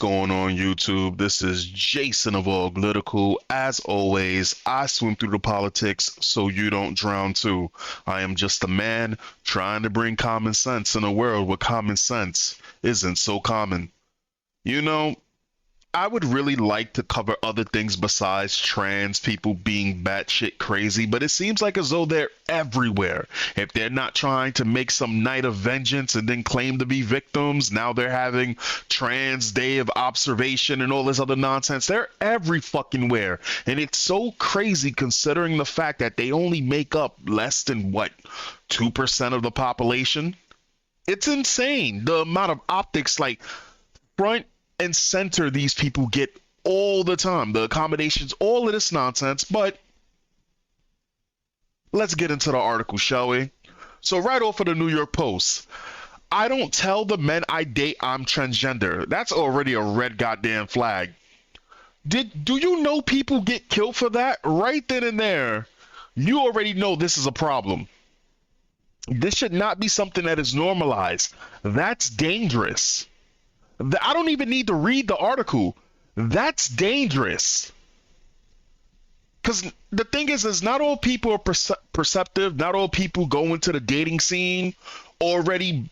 going on YouTube? This is Jason of Auglitical. As always, I swim through the politics so you don't drown too. I am just a man trying to bring common sense in a world where common sense isn't so common. You know, I would really like to cover other things besides trans people being batshit crazy, but it seems like as though they're everywhere. If they're not trying to make some night of vengeance and then claim to be victims, now they're having trans day of observation and all this other nonsense. They're every fucking where. And it's so crazy considering the fact that they only make up less than what, 2% of the population? It's insane the amount of optics like front and center these people get all the time, the accommodations, all of this nonsense. But let's get into the article, shall we? So right off of the New York Post, I don't tell the men I date I'm transgender. That's already a red goddamn flag. Do you know people get killed for that? Right then and there, you already know this is a problem. This should not be something that is normalized. That's dangerous. I don't even need to read the article. That's dangerous. Because the thing is not all people are perceptive. Not all people go into the dating scene already,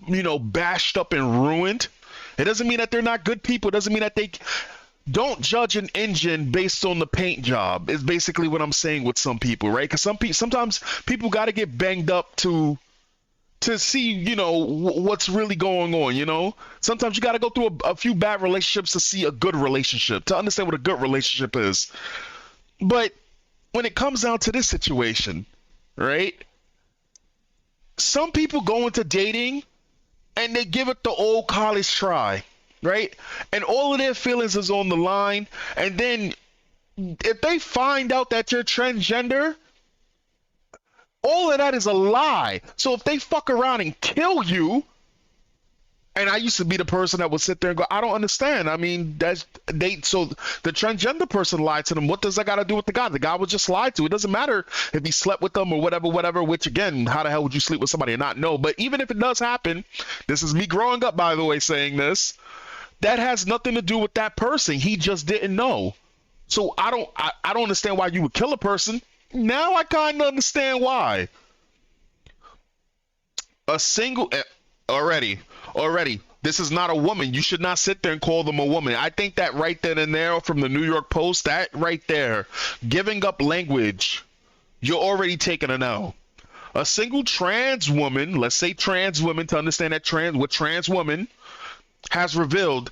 bashed up and ruined. It doesn't mean that they're not good people. It doesn't mean that they don't judge an engine based on the paint job. Is basically what I'm saying with some people, right? Because sometimes people got to get banged up to see, what's really going on. Sometimes you got to go through a few bad relationships to see a good relationship, to understand what a good relationship is. But when it comes down to this situation, right, some people go into dating and they give it the old college try, right, and all of their feelings is on the line. And then if they find out that you're transgender, all of that is a lie. So if they fuck around and kill you, and I used to be the person that would sit there and go, I don't understand. I mean, so the transgender person lied to them. What does that got to do with the guy? The guy was just lied to. It doesn't matter if he slept with them or whatever, which again, how the hell would you sleep with somebody and not know? But even if it does happen, this is me growing up, by the way, saying this, that has nothing to do with that person. He just didn't know. So I don't understand why you would kill a person. Now I kind of understand why. A single already. This is not a woman. You should not sit there and call them a woman. I think that right then and there from the New York Post, that right there, giving up language, you're already taking an L. A single trans woman, let's say trans woman, to understand that trans woman has revealed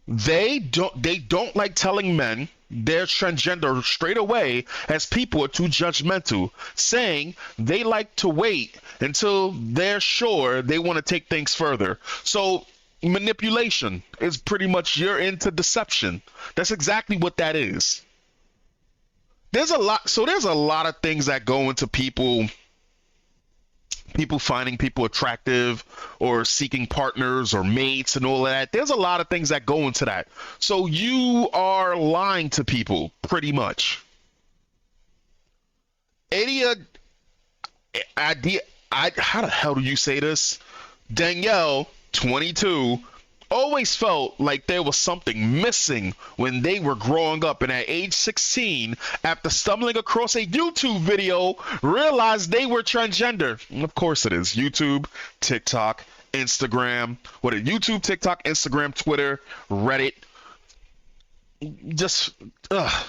they don't like telling men they're transgender straight away, as people are too judgmental, saying they like to wait until they're sure they want to take things further. So manipulation is pretty much, you're into deception. That's exactly what that is. There's a lot of things that go into people finding people attractive or seeking partners or mates and all of that. There's a lot of things that go into that. So you are lying to people pretty much. Any idea? How the hell do you say this? Danielle, 22, always felt like there was something missing when they were growing up, and at age 16, after stumbling across a YouTube video, realized they were transgender. And of course it is. YouTube, TikTok, Instagram. YouTube, TikTok, Instagram, Twitter, Reddit. Just, ugh.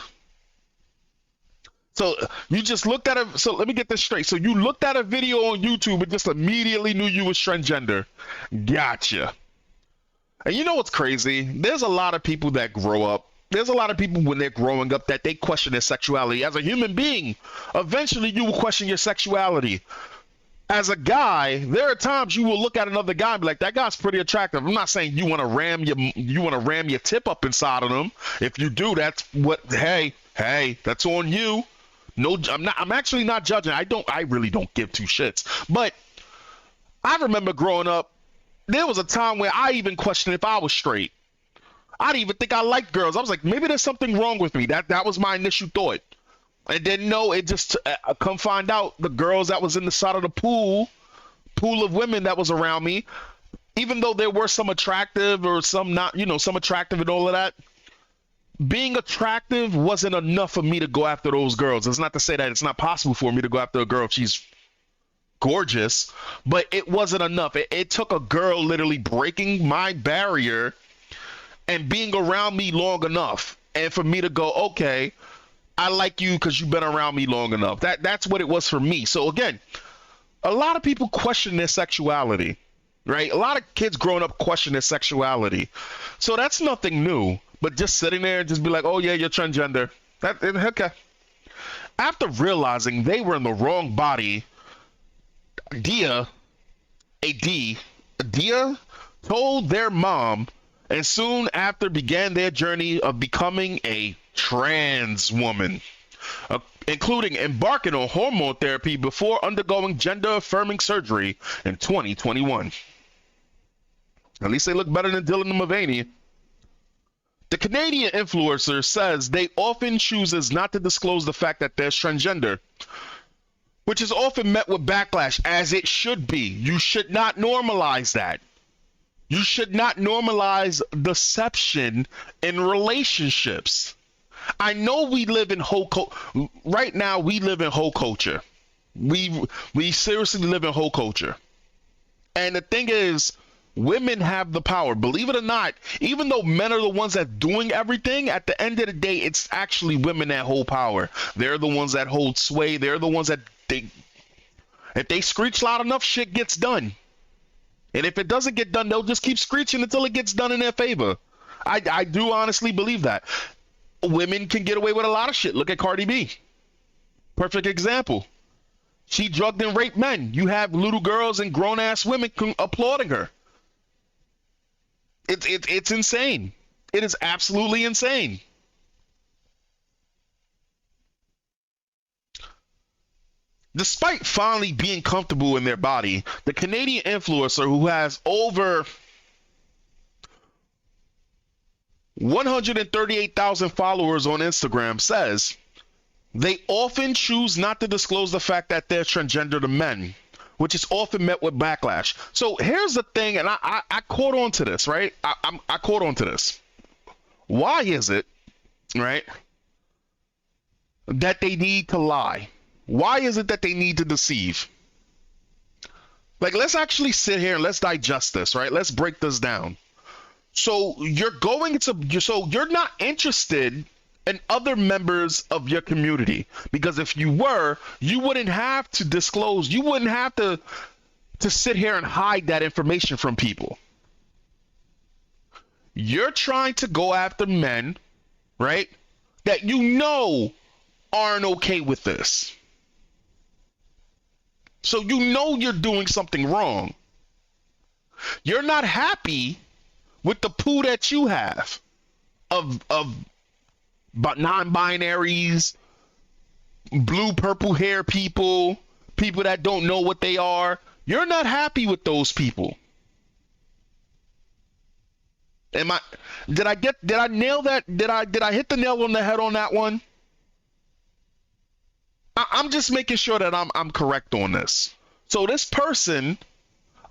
So you just looked at a, so let me get this straight. So you looked at a video on YouTube and just immediately knew you was transgender. Gotcha. And you know what's crazy? There's a lot of people that grow up. There's a lot of people when they're growing up that they question their sexuality. As a human being, eventually you will question your sexuality. As a guy, there are times you will look at another guy and be like, that guy's pretty attractive. I'm not saying you want to ram your tip up inside of them. If you do, that's what, hey, that's on you. No, I'm actually not judging. I really don't give two shits. But I remember growing up, there was a time where I even questioned if I was straight. I didn't even think I liked girls. I was like, maybe there's something wrong with me. That was my initial thought. And then no, it just come find out the girls that was in the side of the pool of women that was around me, Even though there were some attractive or some not, some attractive and all of that, being attractive wasn't enough for me to go after those girls. It's not to say that it's not possible for me to go after a girl if she's gorgeous, but it wasn't enough. It took a girl literally breaking my barrier and being around me long enough, and for me to go, okay, I like you because you've been around me long enough. That's what it was for me. So again, a lot of people question their sexuality, right? A lot of kids growing up question their sexuality. So that's nothing new. But just sitting there and just be like, oh yeah, you're transgender. Okay. After realizing they were in the wrong body, Dia, Dia told their mom, and soon after began their journey of becoming a trans woman, including embarking on hormone therapy before undergoing gender affirming surgery in 2021. At least they look better than Dylan Mulvaney. The Canadian influencer says they often chooses not to disclose the fact that they're transgender, which is often met with backlash, as it should be. You should not normalize that. You should not normalize deception in relationships. I know we live in right now. We live in whole culture. We seriously live in whole culture. And the thing is, women have the power. Believe it or not, even though men are the ones that doing everything, at the end of the day, it's actually women that hold power. They're the ones that hold sway. They're the ones that if they screech loud enough, shit gets done. And if it doesn't get done, they'll just keep screeching until it gets done in their favor. I do honestly believe that. Women can get away with a lot of shit. Look at Cardi B. Perfect example. She drugged and raped men. You have little girls and grown-ass women applauding her. It's insane. It is absolutely insane. Despite finally being comfortable in their body, the Canadian influencer, who has over 138,000 followers on Instagram, says they often choose not to disclose the fact that they're transgender to men, which is often met with backlash. So here's the thing, and I caught on to this, right? I caught on to this. Why is it, right, that they need to lie? Why is it that they need to deceive? Like, let's actually sit here and let's digest this, right? Let's break this down. So you're not interested in other members of your community, because if you were, you wouldn't have to disclose. You wouldn't have to sit here and hide that information from people. You're trying to go after men, right, that you know aren't okay with this. So you know you're doing something wrong. You're not happy with the poo that you have of non-binaries, blue, purple hair people, people that don't know what they are. You're not happy with those people. Did I nail that? Did I hit the nail on the head on that one? I'm just making sure that I'm correct on this. So this person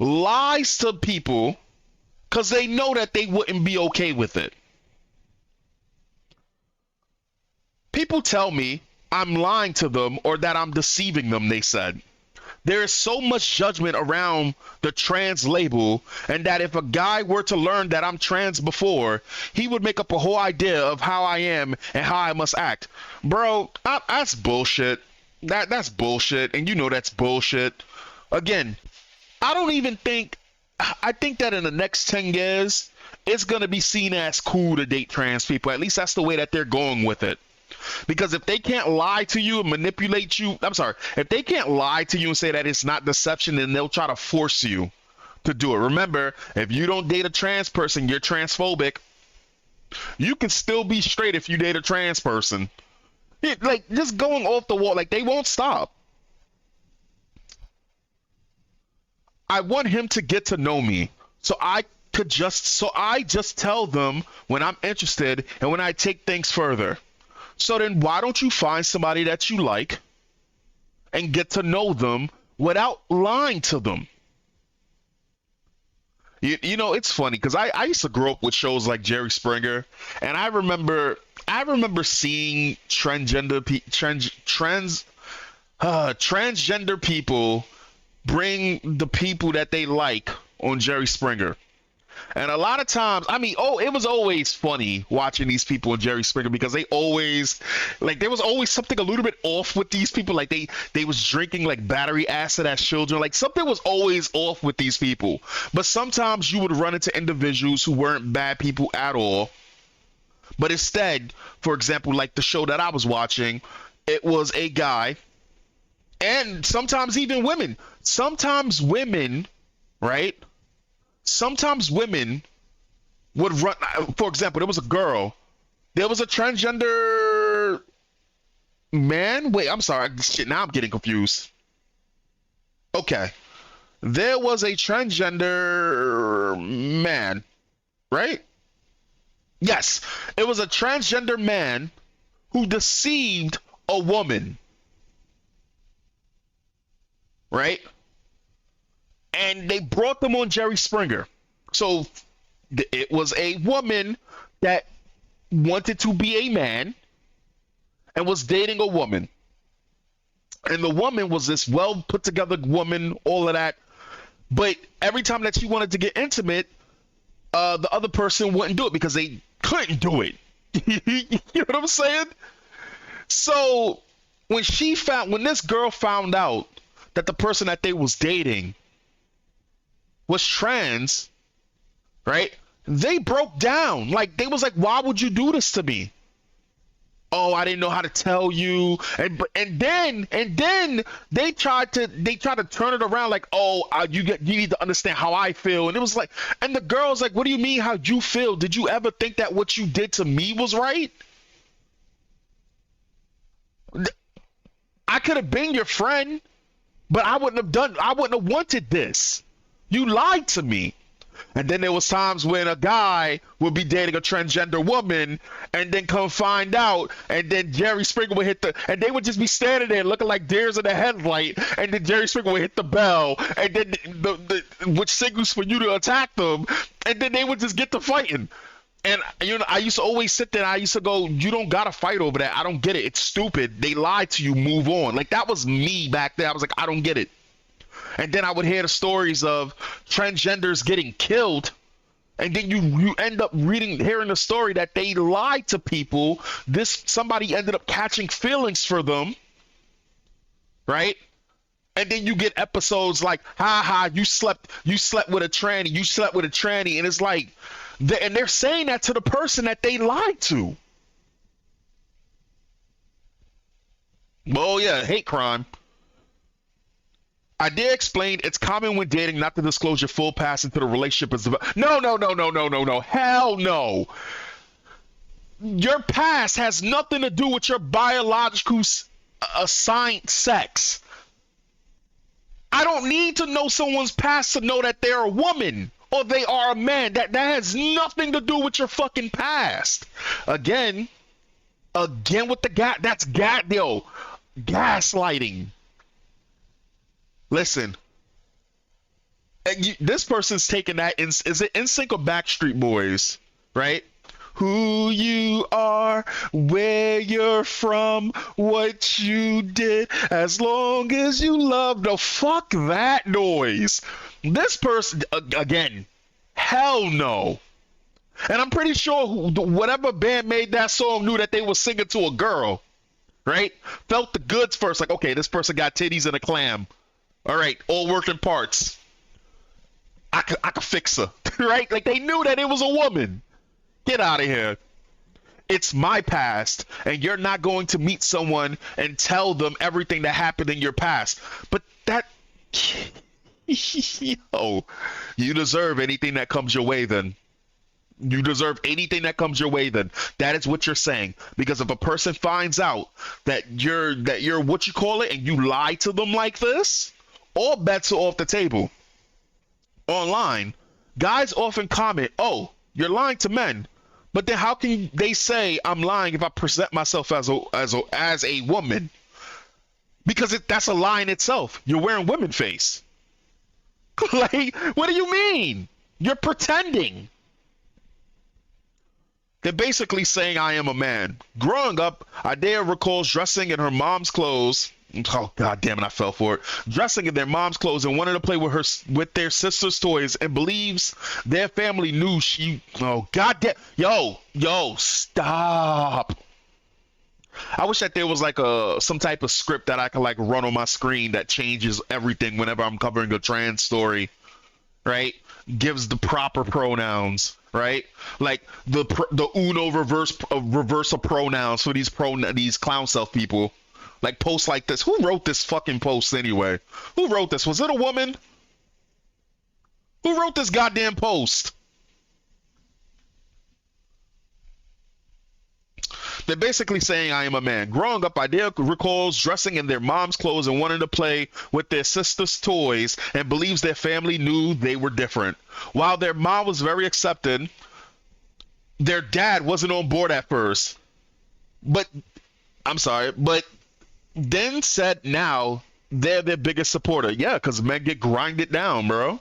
lies to people because they know that they wouldn't be okay with it. People tell me I'm lying to them or that I'm deceiving them, they said. There is so much judgment around the trans label, and that if a guy were to learn that I'm trans before, he would make up a whole idea of how I am and how I must act. Bro, that's bullshit. That's bullshit, and you know that's bullshit. Again, I think that in the next 10 years, it's going to be seen as cool to date trans people. At least that's the way that they're going with it. Because if they can't lie to you and manipulate you, if they can't lie to you and say that it's not deception, then they'll try to force you to do it. Remember, if you don't date a trans person, you're transphobic. You can still be straight if you date a trans person. Like, just going off the wall, like, they won't stop. I want him to get to know me, so I just tell them when I'm interested and when I take things further. So then why don't you find somebody that you like and get to know them without lying to them? You know, it's funny because I used to grow up with shows like Jerry Springer, and I remember seeing transgender people bring the people that they like on Jerry Springer. And a lot of times, I mean, oh, it was always funny watching these people in Jerry Springer because they always, like, there was always something a little bit off with these people. Like they was drinking like battery acid as children. Like something was always off with these people. But sometimes you would run into individuals who weren't bad people at all. But instead, for example, like the show that I was watching, it was a guy, and sometimes even women. Sometimes women, right? Sometimes women would run. For example, there was a girl. There was a transgender man. Wait, I'm sorry. Shit, now I'm getting confused. Okay, there was a transgender man, right? Yes, it was a transgender man who deceived a woman, right? And they brought them on Jerry Springer. So it was a woman that wanted to be a man and was dating a woman. And the woman was this well put together woman, all of that. But every time that she wanted to get intimate, the other person wouldn't do it because they couldn't do it. You know what I'm saying? So when this girl found out that the person that they was dating was trans, right? They broke down. Like they was like, "Why would you do this to me?" Oh, I didn't know how to tell you. And then they tried to turn it around like, "Oh, you need to understand how I feel." And it was like, and the girl's like, "What do you mean how you feel? Did you ever think that what you did to me was right? I could have been your friend, but I wouldn't have wanted this. You lied to me." And then there was times when a guy would be dating a transgender woman and then come find out, and then Jerry Springer would and they would just be standing there looking like deers in the headlight, and then Jerry Springer would hit the bell, and then which signals for you to attack them, and then they would just get to fighting. And I used to always sit there and I used to go, "You don't gotta fight over that. I don't get it. It's stupid. They lied to you. Move on." Like that was me back there. I was like, I don't get it. And then I would hear the stories of transgenders getting killed, and then you end up hearing the story that they lied to people. Somebody ended up catching feelings for them, right? And then you get episodes like, "Ha ha, you slept with a tranny, you slept with a tranny," and it's like, and they're saying that to the person that they lied to. Well, yeah, hate crime. I did explain it's common when dating not to disclose your full past until the relationship is developed. No, no, no, no, no, no, no. Hell no. Your past has nothing to do with your biological assigned sex. I don't need to know someone's past to know that they're a woman or they are a man. That has nothing to do with your fucking past. Again, with the gaslighting. Listen, this person's taking that. Is it NSYNC or Backstreet Boys? Right? Who you are, where you're from, what you did, as long as you love. No, fuck that noise. This person, again, hell no. And I'm pretty sure whatever band made that song knew that they were singing to a girl, right? Felt the goods first, like, okay, this person got titties and a clam. All right, all working parts. I could fix her, right? Like they knew that it was a woman. Get out of here. It's my past, and you're not going to meet someone and tell them everything that happened in your past. But that, yo, you deserve anything that comes your way then. You deserve anything that comes your way then. That is what you're saying. Because if a person finds out that you're what you call it and you lie to them like this, all bets are off the table. Online, guys often comment, "Oh, you're lying to men." But then how can they say I'm lying if I present myself as a woman? Because that's a lie in itself. You're wearing women face. Like, what do you mean? You're pretending. They're basically saying I am a man. Growing up, Idea recalls dressing in her mom's clothes. Oh god damn it, I fell for it. Dressing in their mom's clothes and wanted to play with their sister's toys and believes their family knew she. Oh god damn. Yo, stop. I wish that there was like some type of script that I could like run on my screen that changes everything whenever I'm covering a trans story, right? Gives the proper pronouns, right? Like the uno reverse of pronouns for these clown self people. Like posts like this. Who wrote this fucking post anyway? Who wrote this? Was it a woman? Who wrote this goddamn post? They're basically saying I am a man. Growing up, Idea recalls dressing in their mom's clothes and wanting to play with their sister's toys and believes their family knew they were different. While their mom was very accepting, their dad wasn't on board at first. But, I'm sorry, but then said now they're their biggest supporter. Yeah, because men get grinded down, bro.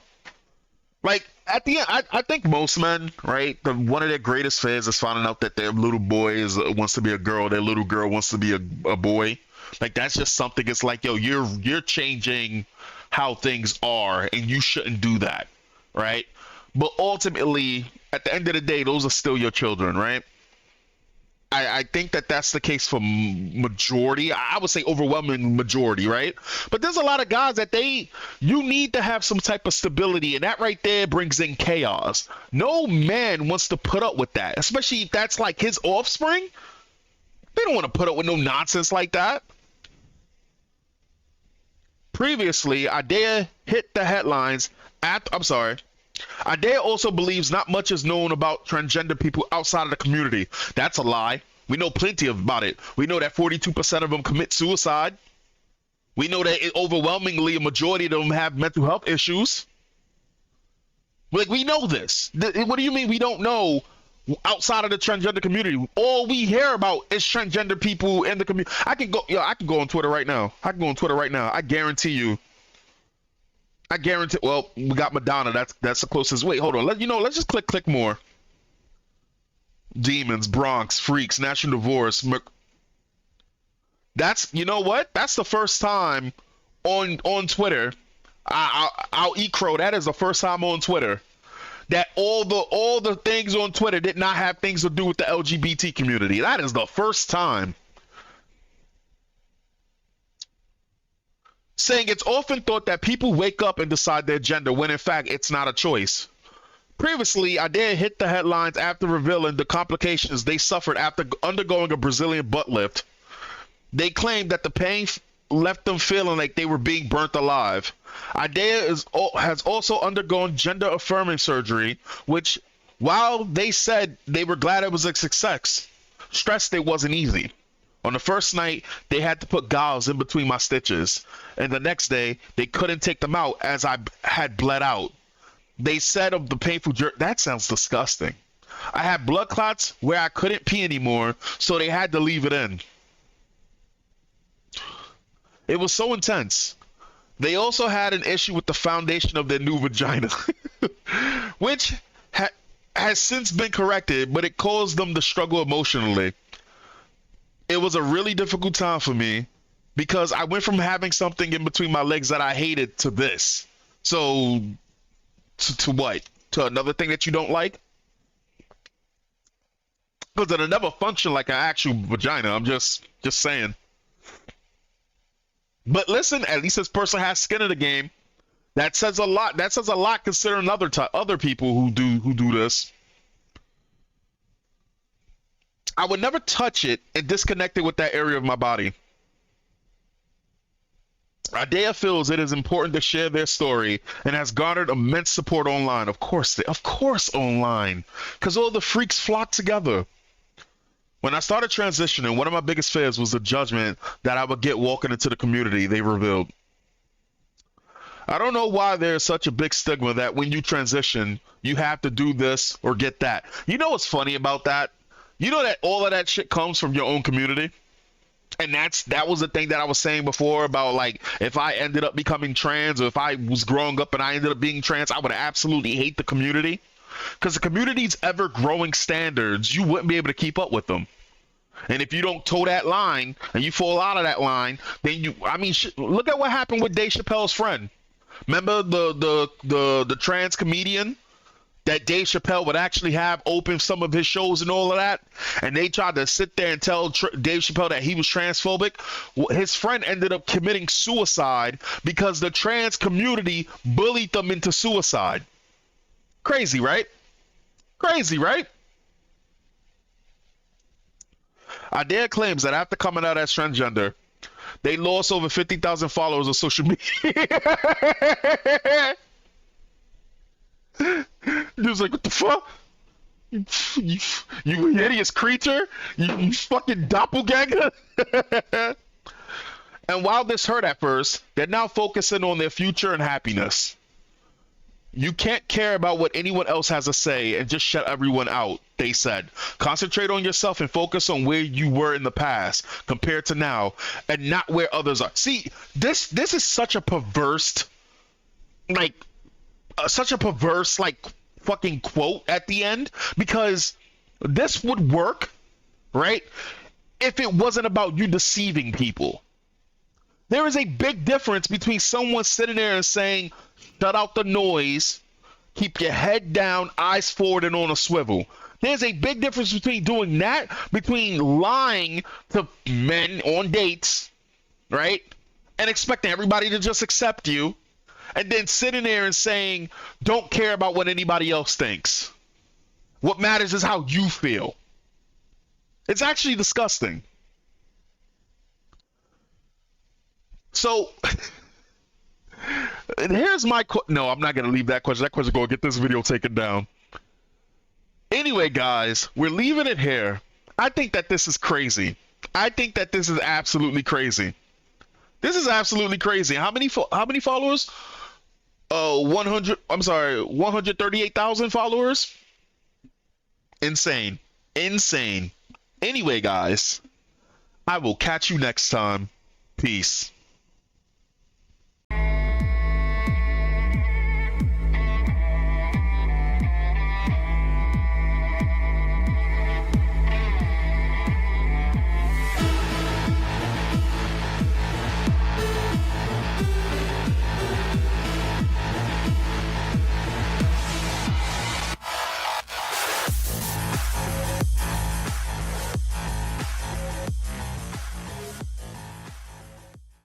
Like at the end, I think most men, right? One of their greatest fears is finding out that their little boy wants to be a girl, their little girl wants to be a boy. Like that's just something. It's like, yo, you're changing how things are, and you shouldn't do that, right? But ultimately, at the end of the day, those are still your children, right? I think that that's the case for majority. I would say overwhelming majority, right? But there's a lot of guys that you need to have some type of stability, and that right there brings in chaos. No man wants to put up with that, especially if that's like his offspring. They don't want to put up with no nonsense like that. Previously, Idea hit the headlines I'm sorry. Idea also believes not much is known about transgender people outside of the community. That's a lie. We know plenty about it. We know that 42% of them commit suicide. We know that overwhelmingly a majority of them have mental health issues. Like, we know this. What do you mean we don't know outside of the transgender community? All we hear about is transgender people in the community. I can go on Twitter right now. I guarantee you. Well, we got Madonna. That's the closest. Wait, hold on. Let's just click more. Demons, Bronx, freaks, national divorce. That's, you know what? That's the first time on Twitter. I'll eat crow. That is the first time on Twitter that all the things on Twitter did not have things to do with the LGBT community. That is the first time. Saying it's often thought that people wake up and decide their gender when in fact it's not a choice. Previously, Idea hit the headlines after revealing the complications they suffered after undergoing a Brazilian butt lift. They claimed that the pain left them feeling like they were being burnt alive. Idea has also undergone gender affirming surgery, which, while they said they were glad it was a success, stressed it wasn't easy. On the first night, they had to put gauze in between my stitches, and the next day, they couldn't take them out as I had bled out. They said of the painful jerk, that sounds disgusting. I had blood clots where I couldn't pee anymore, so they had to leave it in. It was so intense. They also had an issue with the foundation of their new vagina, which has since been corrected, but it caused them to struggle emotionally. It was a really difficult time for me because I went from having something in between my legs that I hated to this. So, to what? To another thing that you don't like? Because it'll never function like an actual vagina. I'm just saying. But listen, at least this person has skin in the game. That says a lot. That says a lot considering other people who do this. I would never touch it and disconnect it with that area of my body. Idea feels it is important to share their story and has garnered immense support online. Of course online, because all the freaks flock together. When I started transitioning, one of my biggest fears was the judgment that I would get walking into the community, they revealed. I don't know why there's such a big stigma that when you transition, you have to do this or get that. You know what's funny about that? You know that all of that shit comes from your own community? And that was the thing that I was saying before about, like, if I ended up becoming trans, or if I was growing up and I ended up being trans, I would absolutely hate the community, because the community's ever growing standards, you wouldn't be able to keep up with them. And if you don't toe that line and you fall out of that line, then I mean, look at what happened with Dave Chappelle's friend. Remember the trans comedian that Dave Chappelle would actually have open some of his shows and all of that, and they tried to sit there and tell Dave Chappelle that he was transphobic. Well, his friend ended up committing suicide because the trans community bullied them into suicide. Crazy, right? Crazy, right? Idea claims that after coming out as transgender, they lost over 50,000 followers on social media. He was like, what the fuck? You, you hideous creature? You fucking doppelganger? And while this hurt at first, they're now focusing on their future and happiness. You can't care about what anyone else has to say and just shut everyone out, they said. Concentrate on yourself and focus on where you were in the past compared to now, and not where others are. See, this is such a perverse, like, like, fucking quote at the end, because this would work, right, if it wasn't about you deceiving people. There is a big difference between someone sitting there and saying, shut out the noise, keep your head down, eyes forward, and on a swivel. There's a big difference between doing that, between lying to men on dates, right, and expecting everybody to just accept you, and then sitting there and saying, don't care about what anybody else thinks. What matters is how you feel. It's actually disgusting. So, here's my no, I'm not going to leave that question. That question going to get this video taken down. Anyway, guys, we're leaving it here. I think that this is crazy. I think that this is absolutely crazy. This is absolutely crazy. How many followers? 138,000 followers. Insane. Insane. Anyway, guys, I will catch you next time. Peace.